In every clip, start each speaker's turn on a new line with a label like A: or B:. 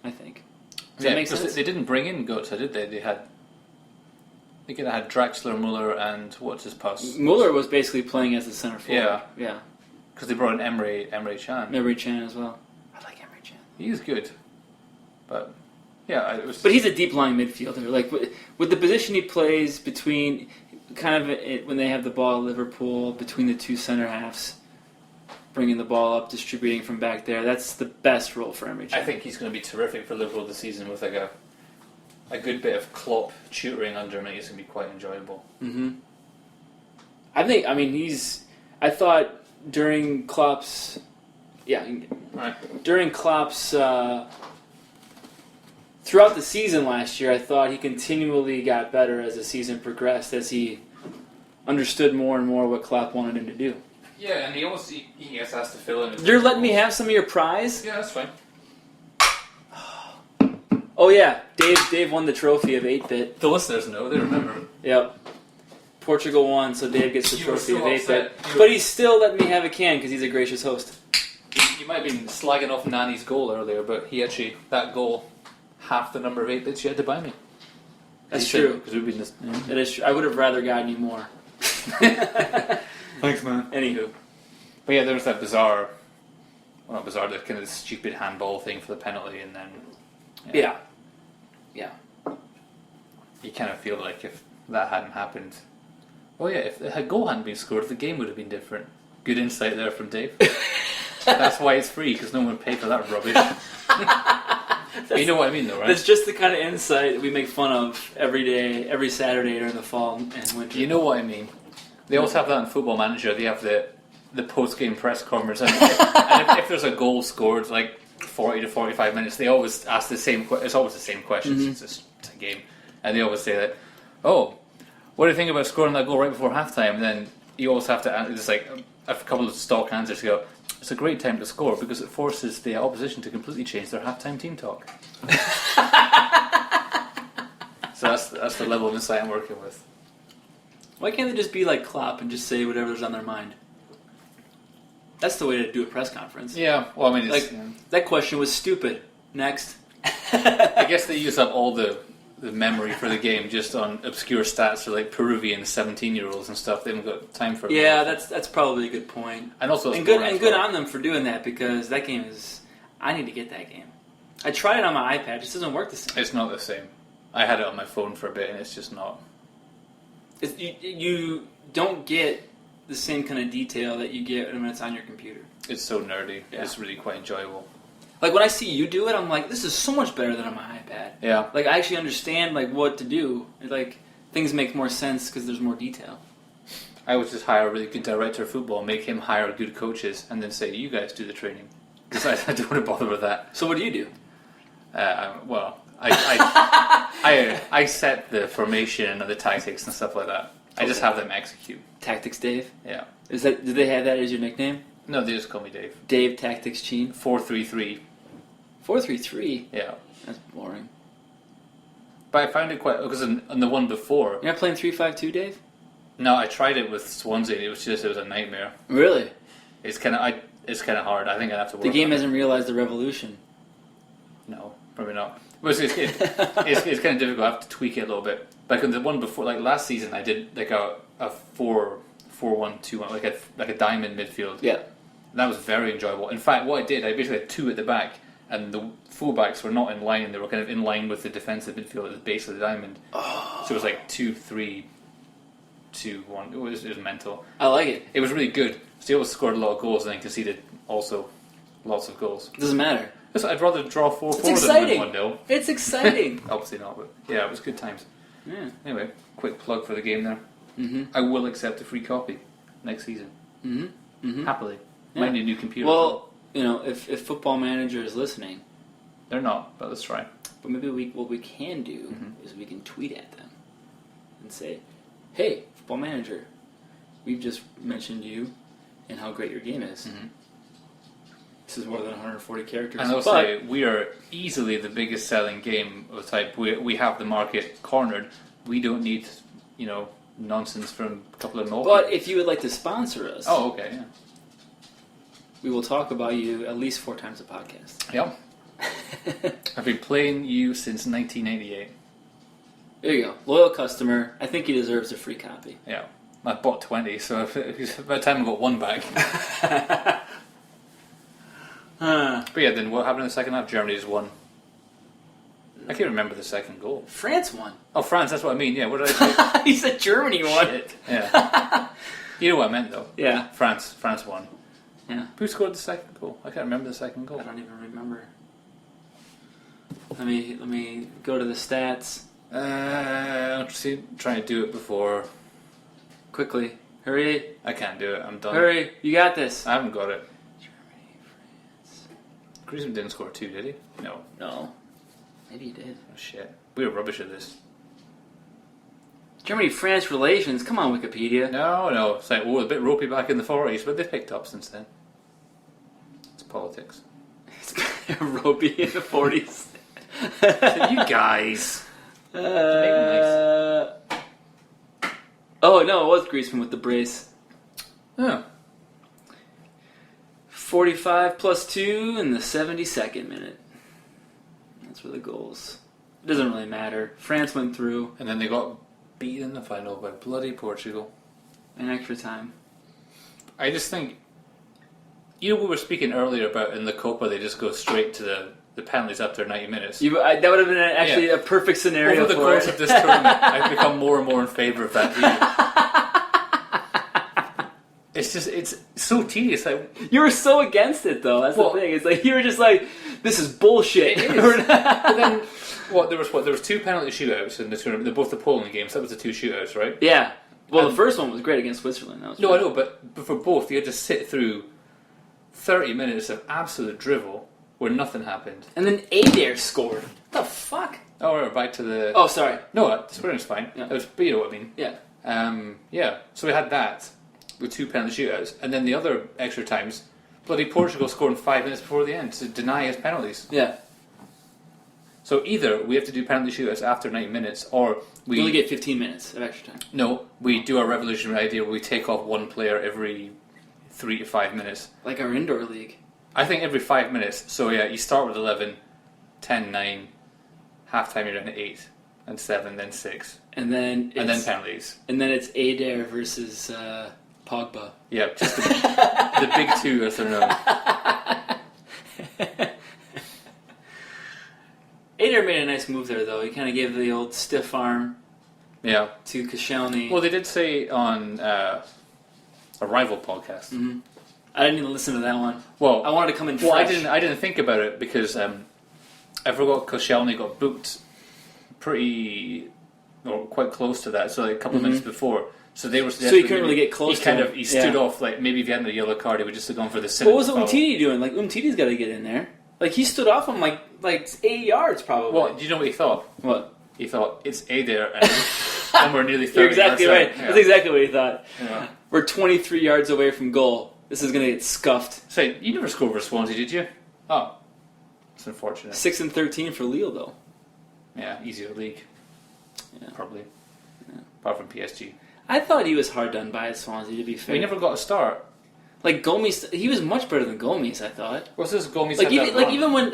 A: I think. Does that make sense?
B: They didn't bring in Götze, did they? They had Draxler, Muller, and what's his pass?
A: Muller was basically playing as the center forward.
B: Yeah. Because they brought in Emre Can.
A: Emre Can as well. I like Emre Can.
B: He's good. But, yeah, it was...
A: But he's a deep-lying midfielder. Like, with the position he plays between... Kind of when they have the ball at Liverpool, between the two center halves, bringing the ball up, distributing from back there, that's the best role for Emre Can.
B: I think he's going to be terrific for Liverpool this season with, like, a good bit of Klopp tutoring under him. It's going to be quite enjoyable.
A: Mm-hmm. I thought during Klopp's... Yeah.
B: Right.
A: During Klopp's... throughout the season last year, I thought he continually got better as the season progressed, as he understood more and more what Klopp wanted him to do.
B: Yeah, and he gets asked to fill in.
A: You're letting me have some of your prize?
B: Yeah, that's fine.
A: Oh yeah, Dave won the trophy of 8-bit.
B: The listeners know, they remember.
A: Yep. Portugal won, so Dave gets the trophy of 8-bit.
B: upset.
A: But he's still letting me have a can because he's a gracious host.
B: You might have been slagging off Nani's goal earlier, but that goal, half the number of 8-bits you had to buy me.
A: That's true.
B: Because we've been
A: That is true. I would have rather gotten you more.
B: Thanks, man.
A: Anywho.
B: But yeah, there was that bizarre, the kind of stupid handball thing for the penalty, and then...
A: Yeah.
B: You kind of feel like if that hadn't happened... Oh yeah, if the goal hadn't been scored, the game would have been different. Good insight there from Dave. That's why it's free, because no one would pay for that rubbish. You know what I mean, though, right?
A: That's just the kind of insight that we make fun of every day, every Saturday during the fall and winter.
B: You know what I mean. They also have that in Football Manager. They have the post-game press conference. And if there's a goal scored, like 40 to 45 minutes, they always ask the same question. It's always the same questions.
A: Mm-hmm.
B: It's just a game. And they always say that, oh, what do you think about scoring that goal right before halftime? And then you always have to, it's like a couple of stock answers to go, it's a great time to score because it forces the opposition to completely change their halftime team talk. So that's the level of insight I'm working with.
A: Why can't they just be like Klopp and just say whatever's on their mind? That's the way to do a press conference.
B: Yeah, well, I mean,
A: that question was stupid. Next.
B: I guess they use up all the memory for the game just on obscure stats for like Peruvian 17-year-olds and stuff. They haven't got time for it.
A: Yeah, that's probably a good point.
B: And also,
A: good on them for doing that because that game is. I need to get that game. I tried it on my iPad. It just doesn't work the same.
B: It's not the same. I had it on my phone for a bit, and it's just not.
A: You don't get the same kind of detail that you get when it's on your computer.
B: It's so nerdy.
A: Yeah.
B: It's really quite enjoyable.
A: Like when I see you do it, I'm like, this is so much better than on my iPad.
B: Yeah.
A: Like I actually understand like what to do. Like things make more sense because there's more detail.
B: I would just hire a really good director of football, make him hire good coaches, and then say, you guys do the training. Because I don't want to bother with that.
A: So what do you do?
B: I set the formation and the tactics and stuff like that. I just have them execute.
A: Tactics Dave?
B: Yeah.
A: Do they have that as your nickname?
B: No, they just call me Dave.
A: Dave Tactics Cheen?
B: 4-3-3.
A: 4-3-3?
B: Yeah.
A: That's boring.
B: But I found it quite... Because on the one before...
A: You're not playing 3-5-2, Dave?
B: No, I tried it with Swansea. It was a nightmare.
A: Really?
B: It's kind of hard. I think I'd have to work
A: The game
B: on it.
A: hasn't realized the revolution.
B: No, probably not. But it's kind of difficult. I have to tweak it a little bit. Like on the one before, like last season, I did like a 4-1-2-1, like a diamond midfield.
A: Yeah.
B: That was very enjoyable. In fact, what I did, I basically had two at the back, and the fullbacks were not in line. They were kind of in line with the defensive midfield at the base of the diamond.
A: Oh.
B: So it was like 2-3-2-1. It was mental.
A: I like it.
B: It was really good. So he always scored a lot of goals and then conceded also lots of goals.
A: It doesn't matter.
B: I'd rather draw 4-4
A: exciting.
B: than win 1-0.
A: It's exciting.
B: Obviously not, but yeah, it was good times.
A: Yeah.
B: Anyway, quick plug for the game there.
A: Mm-hmm.
B: I will accept a free copy next season.
A: Mm-hmm. Mm-hmm.
B: Happily.
A: Yeah.
B: Might need a new computer.
A: Well, if Football Manager is listening...
B: They're not, but let's try.
A: But maybe what we can do
B: Mm-hmm.
A: is we can tweet at them and say, hey, Football Manager, we've just mentioned you and how great your game is.
B: Mm-hmm.
A: This is more than 140 characters.
B: And I'll say, we are easily the biggest selling game of the type. We have the market cornered. We don't need, nonsense from a couple of more.
A: But if you would like to sponsor us,
B: oh, okay, yeah.
A: we will talk about you at least 4 times a podcast.
B: Yeah. I've been playing you since 1998.
A: There you go. Loyal customer. I think he deserves a free copy.
B: Yeah. I bought 20, so by the time I got one back. But yeah, then what happened in the second half? Germany just won. I can't remember the second goal.
A: France won.
B: Oh, France, that's what I mean. Yeah, what did I say?
A: He said Germany won.
B: Shit. Yeah. You know what I meant, though.
A: Yeah.
B: France won.
A: Yeah.
B: Who scored the second goal? I can't remember the second goal.
A: I don't even remember. Let me go to the stats.
B: I'm trying to do it before.
A: Quickly. Hurry.
B: I can't do it. I'm done.
A: Hurry. You got this.
B: I haven't got it.
A: Germany, France.
B: Griezmann didn't score 2, did he? No.
A: No. Maybe he did.
B: Oh, shit. We were rubbish at this.
A: Germany-France relations. Come on, Wikipedia.
B: No. It's like, a bit ropey back in the 40s, but they've picked up since then. It's politics.
A: It's been ropey in the 40s.
B: So you guys.
A: Oh, no, it was Griezmann with the brace.
B: Oh.
A: 45 plus 2 in the 72nd minute. That's where the goals. It doesn't really matter. France went through.
B: And then they got beaten in the final by bloody Portugal.
A: In extra time.
B: I just think... You know, we were speaking earlier about in the Copa, they just go straight to the penalties after 90 minutes.
A: That would have been actually a perfect scenario
B: Over the course of this tournament, I've become more and more in favour of that view. It's so tedious.
A: You were so against it, though. That's the thing. It's like you were just like, this is bullshit.
B: It is. But then, there was 2 penalty shootouts in the tournament. They're both the Poland games. That was the 2 shootouts, right?
A: Yeah. Well, the first one was great against Switzerland. That was
B: I know, but for both, you had to sit through 30 minutes of absolute drivel where nothing happened.
A: And then Adair scored. What the fuck?
B: Oh, we're back to the...
A: Oh, sorry.
B: No, scoring's fine.
A: Yeah.
B: It was, but you know what I mean.
A: Yeah.
B: Yeah. So we had that with 2 penalty shootouts, and then the other extra times, bloody Portugal scoring 5 minutes before the end to deny us penalties.
A: Yeah.
B: So either we have to do penalty shootouts after 90 minutes, or we
A: only get 15 minutes of extra time.
B: No, we do our revolutionary idea where we take off one player every 3 to 5 minutes.
A: Like our indoor league.
B: I think every 5 minutes. So yeah, you start with 11, 10, 9, half-time you're down to 8, and 7, then 6.
A: And then
B: penalties.
A: And then it's Adair versus Pogba.
B: Yeah, just the big 2 as they're known.
A: Adair made a nice move there, though. He kind of gave the old stiff arm
B: Yeah.
A: to Koscielny.
B: Well, they did say on a rival podcast.
A: Mm-hmm. I didn't even listen to that one.
B: Well,
A: I wanted to come in fresh.
B: Well, I didn't think about it because I forgot Koscielny got booked quite close to that, so like a couple of minutes before. So they were
A: so he couldn't really get close.
B: He stood off, like maybe if he hadn't a yellow card, he would just have gone for the.
A: What was Umtiti doing? Like Umtiti's got to get in there. Like he stood off him like 8 yards probably.
B: Well, do you know what he thought?
A: What?
B: He thought it's Adair and we're nearly 30
A: You're exactly
B: yards
A: right.
B: out. Yeah.
A: That's exactly what he thought.
B: Yeah.
A: We're 23 yards away from goal. This is going to get scuffed.
B: So you never scored for Swansea, did you? Oh, it's unfortunate.
A: 6 and 13 for Lille, though.
B: Yeah, easier league.
A: Yeah.
B: Probably.
A: Yeah.
B: Apart from PSG.
A: I thought he was hard done by at Swansea, to be fair.
B: We never got a start.
A: Like Gomes, he was much better than Gomes, I thought.
B: What's this Gomes?
A: Like even when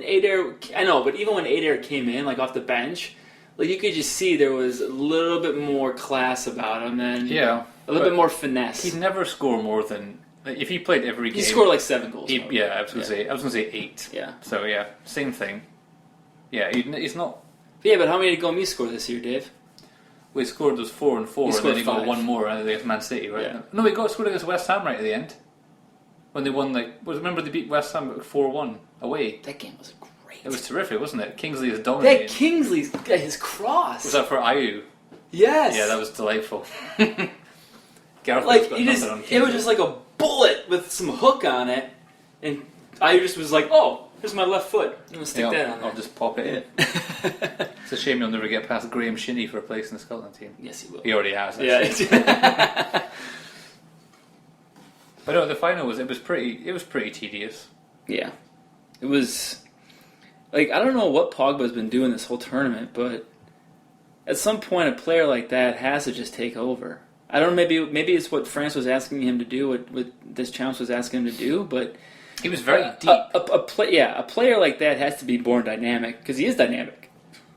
A: Adair, I know, but even when Adair came in, like off the bench, like you could just see there was a little bit more class about him, and a little bit more finesse.
B: He'd never score more than if he played every game.
A: He scored like 7 goals.
B: I was gonna say 8.
A: Yeah.
B: So yeah, same thing. Yeah, he's not.
A: Yeah, but how many did Gomes score this year, Dave?
B: We scored those 4 and 4, and then he got
A: 5.
B: one more against Man City, right?
A: Yeah.
B: No, he got scored against West Ham right at the end when they won. Remember they beat West Ham 4-1 away.
A: That game was great.
B: It was terrific, wasn't it? Kingsley is dominating.
A: That Kingsley's his cross.
B: Was that for Ayew?
A: Yes.
B: Yeah, that was delightful. Gareth
A: like
B: got
A: it
B: nothing on
A: was just like a bullet with some hook on it, and I just was like, "Oh, here's my left foot. I'm gonna stick that on there."
B: I'll just pop it in. It's a shame you'll never get past Graham Shinney for a place in the Scotland team.
A: Yes, he will.
B: He already has.
A: Actually.
B: Yeah. But no, the final was pretty tedious.
A: Yeah, it was. Like I don't know what Pogba's been doing this whole tournament, but at some point a player like that has to just take over. I don't know. Maybe it's what France was asking him to do, what Deschamps was asking him to do, but
B: He was very deep.
A: A player like that has to be more dynamic because he is dynamic.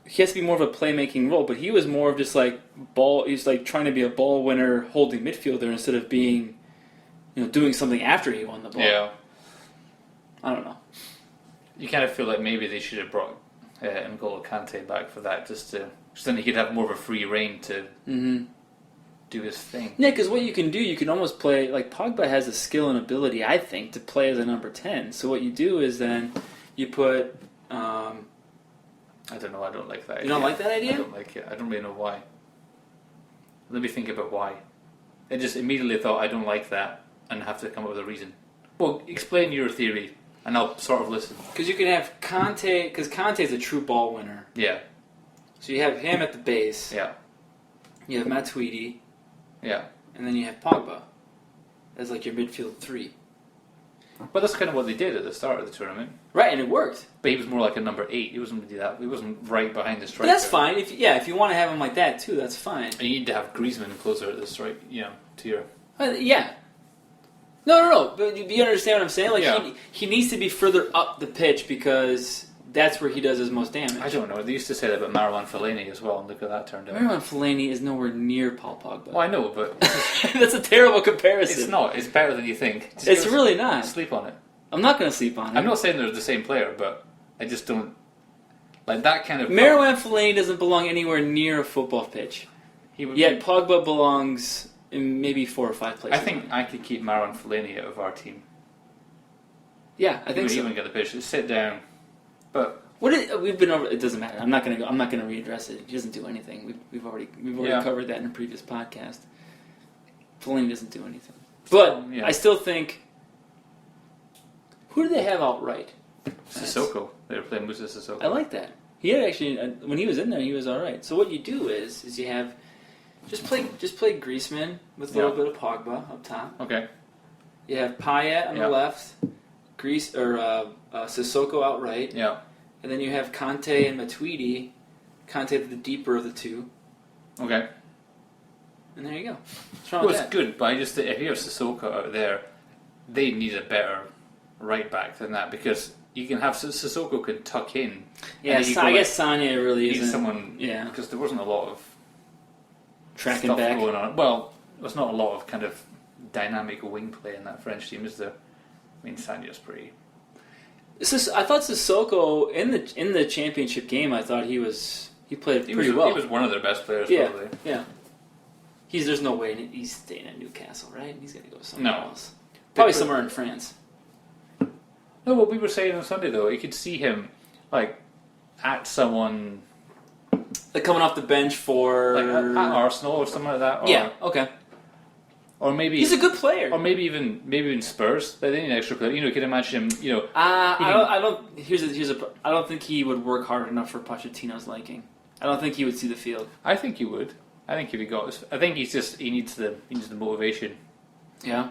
A: He has to be more of a playmaking role, but he was more of just like ball. He's like trying to be a ball winner, holding midfielder instead of being, doing something after he won the ball.
B: Yeah.
A: I don't know.
B: You kind of feel like maybe they should have brought N'Golo Kante back for that, just then he could have more of a free reign to do his thing.
A: Yeah, because what you can do, you can almost play like Pogba has the skill and ability, I think, to play as a number 10. So what you do is then you put.
B: I don't know. I don't like that.
A: You don't like that idea?
B: I don't like it. I don't really know why. Let me think about why. I just immediately thought I don't like that and have to come up with a reason. Well, explain your theory, and I'll sort of listen.
A: Because you can have Kante, because Kante's a true ball winner.
B: Yeah.
A: So you have him at the base.
B: Yeah.
A: You have Matuidi.
B: Yeah.
A: And then you have Pogba as like your midfield 3.
B: But that's kind of what they did at the start of the tournament.
A: Right, and it worked.
B: But he was more like a number 8. He wasn't really that. He wasn't right behind the striker.
A: But that's fine. If you want to have him like that too, that's fine.
B: And you need to have Griezmann closer at the strike, to your.
A: Yeah. No. But you understand what I'm saying? Like
B: Yeah.
A: he needs to be further up the pitch because that's where he does his most damage.
B: I don't know. They used to say that about Marouane Fellaini as well, and look how that turned out.
A: Marouane Fellaini is nowhere near Paul Pogba.
B: Well, I know, but
A: That's a terrible comparison.
B: it's not. It's better than you think. Just
A: It's really not.
B: sleep on it.
A: I'm not going to sleep on it.
B: I'm not saying they're the same player, but I just don't like that kind of.
A: Marouane Fellaini doesn't belong anywhere near a football pitch.
B: He would.
A: Yet Pogba belongs in maybe 4 or 5 places.
B: I think I could keep Marouane Fellaini out of our team.
A: Yeah, I think
B: He
A: so.
B: wouldn't get the pitch. Just sit down. But
A: We've been over. It doesn't matter. I'm not going to readdress it. He doesn't do anything. We've already covered that in a previous podcast. Fellaini doesn't do anything. But
B: Yeah.
A: I still think. Who do they have outright?
B: Sissoko, they were playing Musa Sissoko.
A: I like that. He had actually when he was in there, he was all right. So what you do is you have just play Griezmann with a little bit of Pogba up top.
B: Okay.
A: You have Payet on the left, Sissoko out right.
B: Yeah.
A: And then you have Kante and Matuidi. Kante the deeper of the two.
B: Okay.
A: And there you go. What's wrong
B: Well,
A: with
B: it's
A: that?
B: good, but I just think if you have Sissoko out there, they need a better right back than that because you can have Sissoko can tuck in.
A: Yeah,
B: and then you
A: I
B: go
A: guess Sanya really
B: need
A: isn't.
B: someone.
A: Yeah.
B: Because there wasn't a lot of
A: Tracking
B: stuff
A: back.
B: going on. Well, there's not a lot of kind of dynamic wing play in that French team, is there? I mean, Sanya's pretty.
A: I thought Sissoko in the championship game. I thought he played pretty well.
B: He was one of their best players,
A: Yeah,
B: probably.
A: yeah. There's no way he's staying at Newcastle, right? He's going to go somewhere
B: No.
A: else. Probably somewhere in France.
B: No, what we were saying on Sunday though, you could see him like at someone
A: Like coming off the bench for
B: like at Arsenal or something like that. Or,
A: yeah, okay.
B: Or maybe
A: He's a good player.
B: Or maybe even Spurs. They need an extra player. You could imagine him.
A: I don't. I don't think he would work hard enough for Pochettino's liking. I don't think he would see the field.
B: I think he would. I think if he got, I think he needs the motivation.
A: Yeah.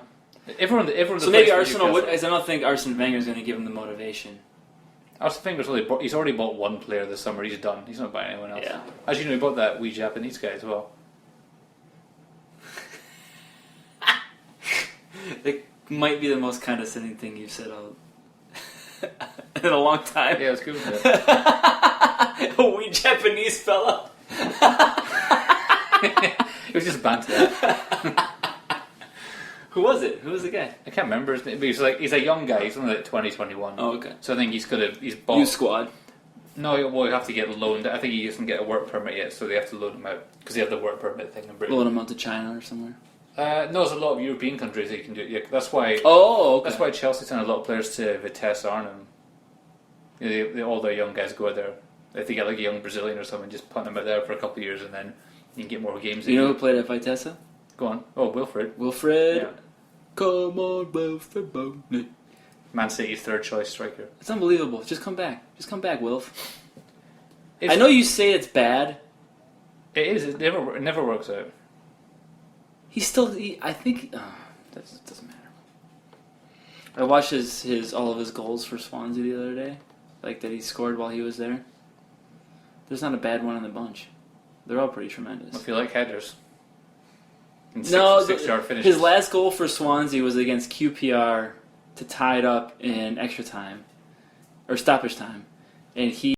B: Everyone.
A: So maybe Arsenal would. I don't think Arsene Wenger is going to give him the motivation.
B: Arsene Wenger's he's already bought one player this summer. He's done. He's not buying anyone else.
A: Yeah.
B: As you know, he bought that wee Japanese guy as well.
A: It might be the most condescending thing you've said in a long time.
B: Yeah, it's good. Wasn't it?
A: A wee Japanese fella.
B: It was just banter.
A: Who was it? Who was the guy?
B: I can't remember his name, but he's a young guy. He's only like 2021.
A: Oh, okay.
B: So I think he's bought.
A: New squad.
B: No, well, you have to get loaned. I think he doesn't get a work permit yet, so they have to loan him out because they have the work permit thing in Britain.
A: Loan him out to China or somewhere.
B: No, there's a lot of European countries that you can do it. Yeah, that's why.
A: Oh, okay.
B: That's why Chelsea sent a lot of players to Vitesse Arnhem. All their young guys go there. If they get like a young Brazilian or something, just put them out there for a couple of years, and then you can get more games.
A: You know who played at Vitesse?
B: Go on. Oh, Wilfred.
A: Wilfred.
B: Yeah.
A: Come on, Wilfred Boney.
B: Man City's third choice striker.
A: It's unbelievable. Just come back. Just come back, Wilf. I know you say it's bad.
B: It is. It never works out.
A: He's still. I think. That doesn't matter. I watched all of his goals for Swansea the other day, like that he scored while he was there. There's not a bad one in the bunch. They're all pretty tremendous.
B: I feel like headers. And
A: No,
B: six-yard finishes.
A: his last goal for Swansea was against QPR to tie it up in extra time or stoppage time, and he